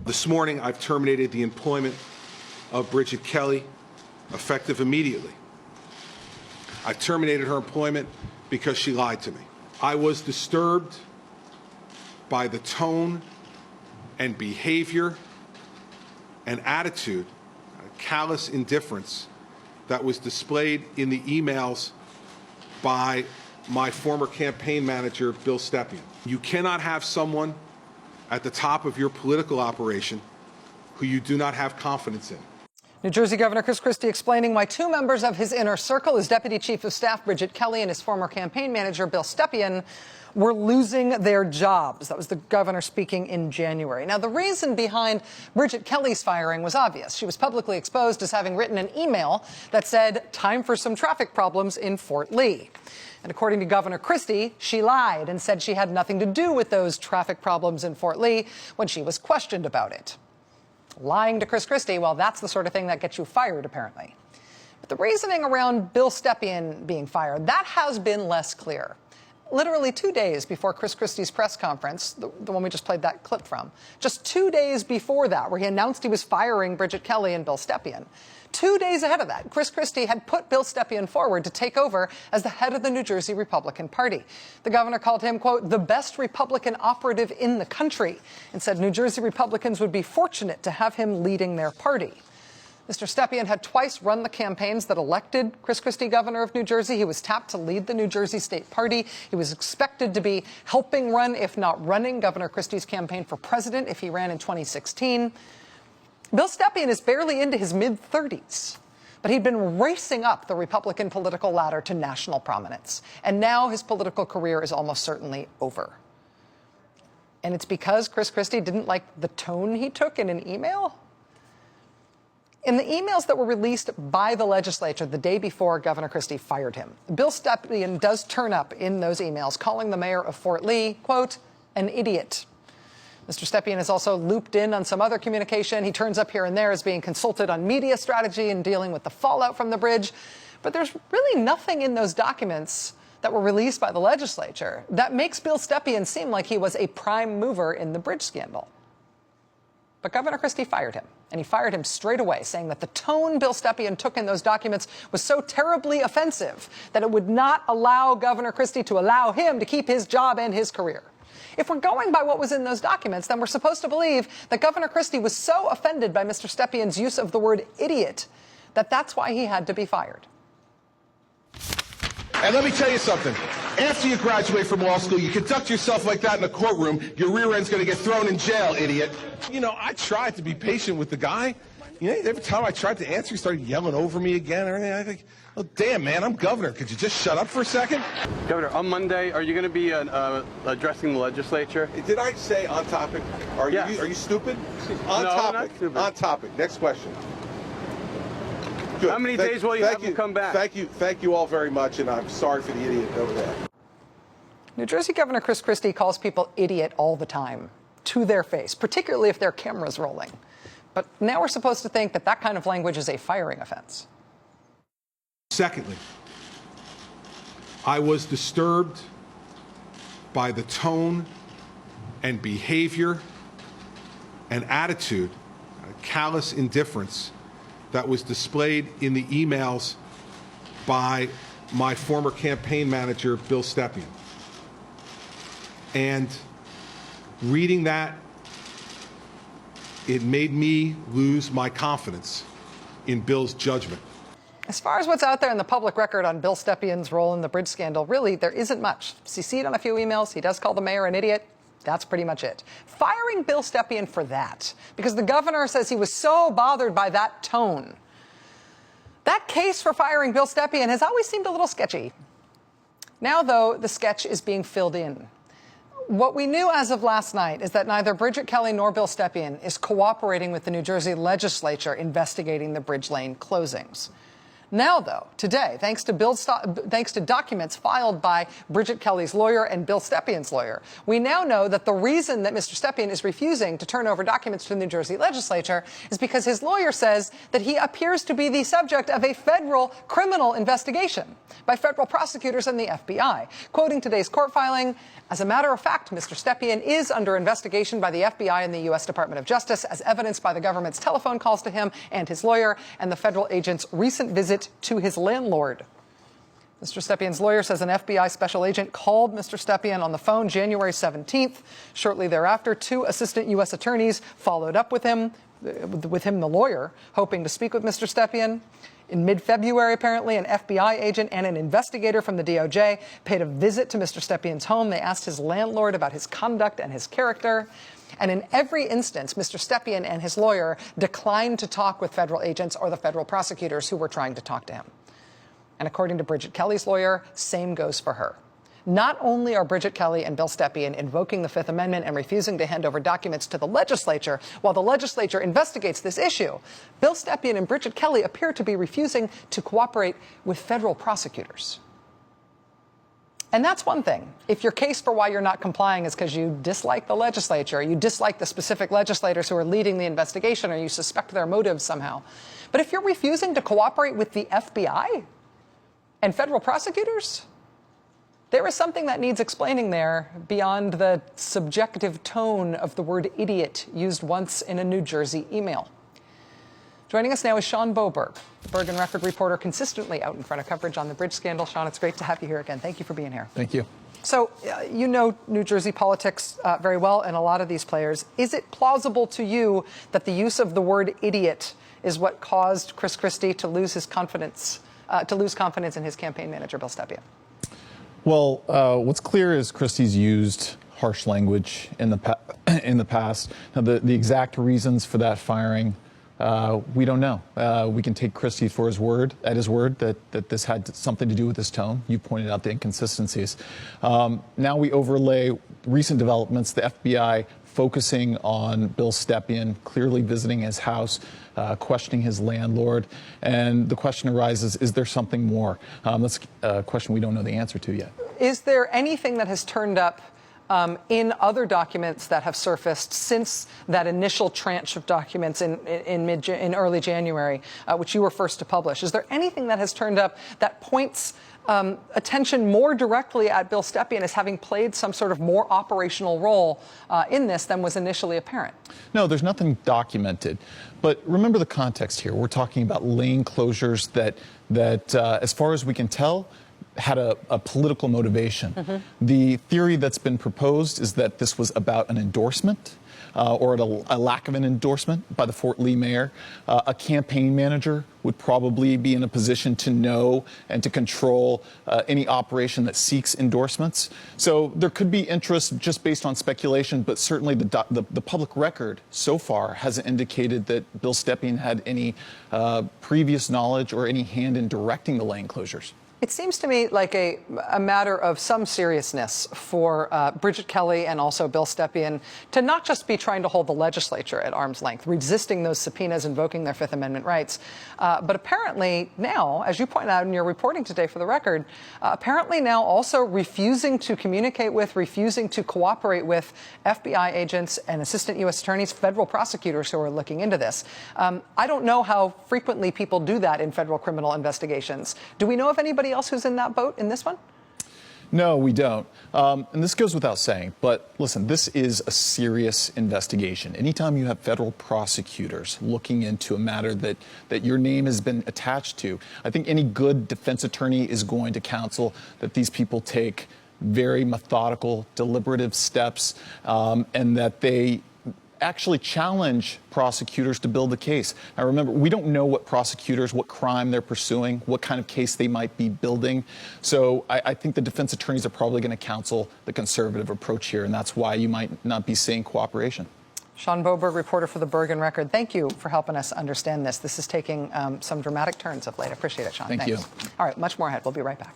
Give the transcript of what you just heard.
This morning, I've terminated the employment of Bridget Kelly, effective immediately. I terminated her employment because she lied to me. I was disturbed by the tone and behavior and attitude, callous indifference that was displayed in the emails by my former campaign manager, Bill Stepien. You cannot have someone at the top of your political operation who you do not have confidence in. New Jersey Governor Chris Christie explaining why two members of his inner circle, his Deputy Chief of Staff, Bridget Kelly, and his former campaign manager, Bill Stepien, were losing their jobs. That was the governor speaking in January. Now, the reason behind Bridget Kelly's firing was obvious. She was publicly exposed as having written an email that said, "Time for some traffic problems in Fort Lee." And according to Governor Christie, she lied and said she had nothing to do with those traffic problems in Fort Lee when she was questioned about it. Lying to Chris Christie, well, that's the sort of thing that gets you fired, apparently. But the reasoning around Bill Stepien being fired, that has been less clear. Literally 2 days before Chris Christie's press conference, the one we just played that clip from, just 2 days before that, where he announced he was firing Bridget Kelly and Bill Stepien, 2 days ahead of that, Chris Christie had put Bill Stepien forward to take over as the head of the New Jersey Republican Party. The governor called him, quote, the best Republican operative in the country, and said New Jersey Republicans would be fortunate to have him leading their party. Mr. Stepien had twice run the campaigns that elected Chris Christie governor of New Jersey. He was tapped to lead the New Jersey State Party. He was expected to be helping run, if not running, Governor Christie's campaign for president if he ran in 2016. Bill Stepien is barely into his mid-30s, but he'd been racing up the Republican political ladder to national prominence. And now his political career is almost certainly over. And it's because Chris Christie didn't like the tone he took in an email? In the emails that were released by the legislature the day before Governor Christie fired him, Bill Stepien does turn up in those emails, calling the mayor of Fort Lee, quote, an idiot. Mr. Stepien is also looped in on some other communication. He turns up here and there as being consulted on media strategy and dealing with the fallout from the bridge. But there's really nothing in those documents that were released by the legislature that makes Bill Stepien seem like he was a prime mover in the bridge scandal. But Governor Christie fired him, and he fired him straight away, saying that the tone Bill Stepien took in those documents was so terribly offensive that it would not allow Governor Christie to allow him to keep his job and his career. If we're going by what was in those documents, then we're supposed to believe that Governor Christie was so offended by Mr. Stepien's use of the word idiot that that's why he had to be fired. And let me tell you something. After you graduate from law school, you conduct yourself like that in a courtroom, your rear end's going to get thrown in jail, idiot. You know, I tried to be patient with the guy. You know, every time I tried to answer, he started yelling over me again and everything. I think, oh, damn, man, I'm governor. Could you just shut up for a second? Governor, on Monday, are you going to be addressing the legislature? Did I say on topic? Are you stupid? On no, topic. Not stupid. On topic. Next question. Good. How many days will you have him come back? Thank you all very much, and I'm sorry for the idiot over there. New Jersey Governor Chris Christie calls people idiot all the time, to their face, particularly if their camera's rolling. But now we're supposed to think that that kind of language is a firing offense. Secondly, I was disturbed by the tone and behavior and attitude, callous indifference that was displayed in the emails by my former campaign manager, Bill Stepien. And reading that, it made me lose my confidence in Bill's judgment. As far as what's out there in the public record on Bill Stepien's role in the bridge scandal, really, there isn't much. You see it on a few emails. He does call the mayor an idiot. That's pretty much it. Firing Bill Stepien for that, because the governor says he was so bothered by that tone. That case for firing Bill Stepien has always seemed a little sketchy. Now, though, the sketch is being filled in. What we knew as of last night is that neither Bridget Kelly nor Bill Stepien is cooperating with the New Jersey legislature investigating the bridge lane closings. Now, though, today, thanks to documents filed by Bridget Kelly's lawyer and Bill Stepien's lawyer, we now know that the reason that Mr. Stepien is refusing to turn over documents to the New Jersey legislature is because his lawyer says that he appears to be the subject of a federal criminal investigation by federal prosecutors and the FBI. Quoting today's court filing, as a matter of fact, Mr. Stepien is under investigation by the FBI and the U.S. Department of Justice, as evidenced by the government's telephone calls to him and his lawyer and the federal agent's recent visit to his landlord. Mr. Stepien's lawyer says an FBI special agent called Mr. Stepien on the phone January 17th. Shortly thereafter, 2 assistant U.S. attorneys followed up with him, the lawyer, hoping to speak with Mr. Stepien. In mid-February, apparently, an FBI agent and an investigator from the DOJ paid a visit to Mr. Stepien's home. They asked his landlord about his conduct and his character. And in every instance, Mr. Stepien and his lawyer declined to talk with federal agents or the federal prosecutors who were trying to talk to him. And according to Bridget Kelly's lawyer, same goes for her. Not only are Bridget Kelly and Bill Stepien invoking the Fifth Amendment and refusing to hand over documents to the legislature while the legislature investigates this issue, Bill Stepien and Bridget Kelly appear to be refusing to cooperate with federal prosecutors. And that's one thing. If your case for why you're not complying is because you dislike the legislature, you dislike the specific legislators who are leading the investigation, or you suspect their motives somehow. But if you're refusing to cooperate with the FBI and federal prosecutors, there is something that needs explaining there beyond the subjective tone of the word idiot used once in a New Jersey email. Joining us now is Sean Boberg, Bergen Record reporter, consistently out in front of coverage on the bridge scandal. Sean, it's great to have you here again. Thank you for being here. Thank you. So you know New Jersey politics very well, and a lot of these players. Is it plausible to you that the use of the word idiot is what caused Chris Christie to lose his confidence, in his campaign manager, Bill Stepien? Well, what's clear is Christie's used harsh language in the past. Now, the exact reasons for that firing, we don't know. We can take Christie at his word that this had something to do with his tone. You pointed out the inconsistencies. Now we overlay recent developments, the FBI focusing on Bill Stepien, clearly visiting his house, questioning his landlord. And the question arises, is there something more? That's a question we don't know the answer to yet. Is there anything that has turned up in other documents that have surfaced since that initial tranche of documents in early January, which you were first to publish? Is there anything that has turned up that points attention more directly at Bill Stepien as having played some sort of more operational role in this than was initially apparent? No, there's nothing documented. But remember the context here. We're talking about lane closures that as far as we can tell, had a political motivation. Mm-hmm. The theory that's been proposed is that this was about an endorsement or a lack of an endorsement by the Fort Lee mayor. A campaign manager would probably be in a position to know and to control any operation that seeks endorsements. So there could be interest just based on speculation, but certainly the public record so far hasn't indicated that Bill Stepien had any previous knowledge or any hand in directing the lane closures. It seems to me like a matter of some seriousness for Bridget Kelly and also Bill Stepien to not just be trying to hold the legislature at arm's length, resisting those subpoenas, invoking their Fifth Amendment rights, but apparently now, as you pointed out in your reporting today for the record, apparently now also refusing to communicate with, refusing to cooperate with FBI agents and assistant U.S. attorneys, federal prosecutors who are looking into this. I don't know how frequently people do that in federal criminal investigations. Do we know of anybody else who's in that boat in this one? No, we don't. And this goes without saying. But listen, this is a serious investigation. Anytime you have federal prosecutors looking into a matter that your name has been attached to, I think any good defense attorney is going to counsel that these people take very methodical, deliberative steps and that they actually challenge prosecutors to build a case. Now remember, we don't know what crime they're pursuing, what kind of case they might be building. So I think the defense attorneys are probably going to counsel the conservative approach here, and that's why you might not be seeing cooperation. Sean Boberg, reporter for the Bergen Record. Thank you for helping us understand this. This is taking some dramatic turns of late. I appreciate it, Sean. Thank Thanks. you. All right, much more ahead. We'll be right back.